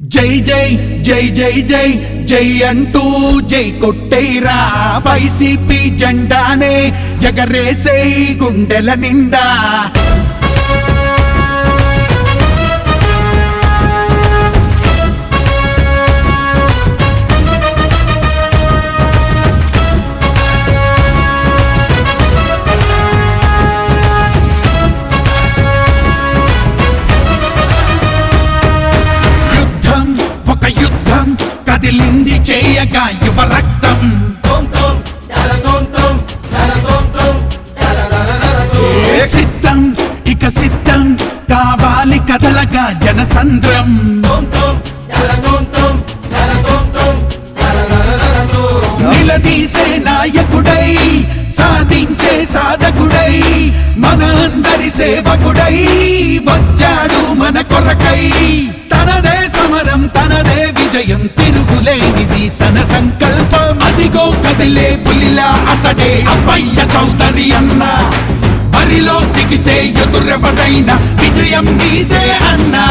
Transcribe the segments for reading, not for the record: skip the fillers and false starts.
జై జై జై జై జై జై అంటూ జై కొట్టేరా వైసీపీ జెండానే ఎగరేసే గుండెల నిండా కదిలింది చేయగా యువ రక్తం సిద్ధం ఇక సిద్ధం కావాలి కదలగా జనసంద్రం నిలదీసే నాయకుడై సాధించే సాధకుడై మన అందరి సేవకుడై వచ్చాడు మన కొరకై తనదే సమరం తనదే విజయం తిరుగులేనిది తన సంకల్పం అదిగో కదిలే పులిలా అతడే అబ్బయ్య చౌదరి అన్న బరిలో దిగితే ఎదురెవడైనా విజయం నీదే అన్నా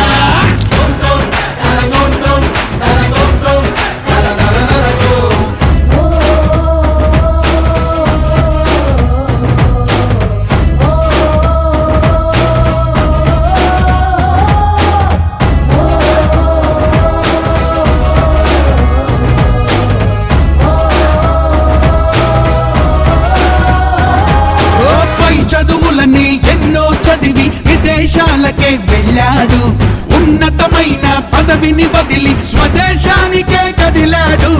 చదువులని ఎన్నో చదివి విదేశాలకే వెళ్ళాడు ఉన్నతమైన పదవిని వదిలి స్వదేశానికే కదిలాడు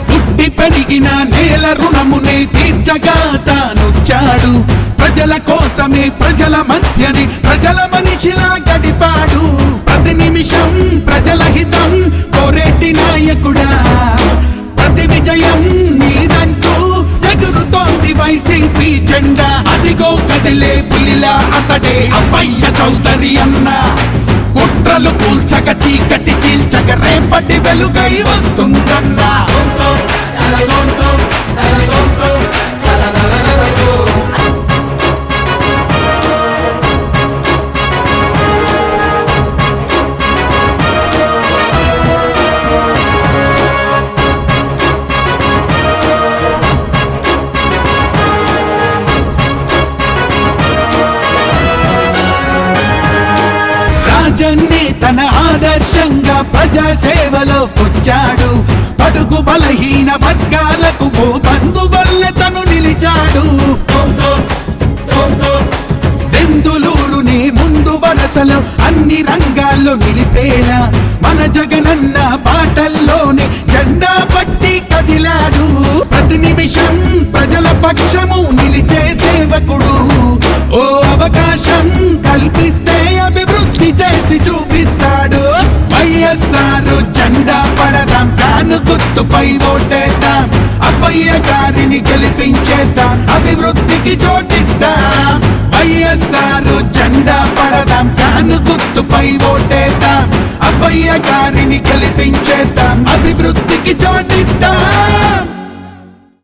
పుట్టి పెరిగిన నేల రుణమునే తీర్చగా తానొచ్చాడు ప్రజల కోసమే ప్రజల మధ్యని ప్రజల మనిషిలా గడిపాడు ప్రతి నిమిషం ప్రజల హితం కోరేటి నాయకుడా ప్రతి విజయం నీదంటూ ఎగురుతోంది వైసీపీ జెండా అదిగో కదిలే పులిలా అతడే అబ్బయ్య చౌదరి అన్న కుట్రలు కూల్చగ చీకటి చీల్చగ రేపటి వెలుగై వస్తుందన్నా రాజన్నే తన ఆదర్శంగా ప్రజా సేవలో వచ్చాడు పడుగు బలహీన వర్గాలకు బంధువల్లే తను నిలిచాడు బెందులూరుని ముందు వరసలో అన్ని రంగాల్లో నిలిపేలా మన జగనన్న బాటల్లోనే జెండా పట్టి కదిలాడు ప్రతి నిమిషం ప్రజల పక్షము నిలిచే సేవకుడు ఓ అవకాశం కల్పిస్తే అభివృద్ధి చేసి చూపిస్తాడు వైఎస్ఆర్ జెండా పడదాం తాను గుర్తుపై ఓటేద్దాం అబ్బయ్య గారిని గెలిపించేద్దాం అభివృద్ధికి చోటిద్దాం వైఎస్ఆర్ జెండా పడదాం తాను గుర్తుపై ఓటేద్దాం అబ్బయ్య గారిని గెలిపించేద్దాం అభివృద్ధికి చోటిద్దాం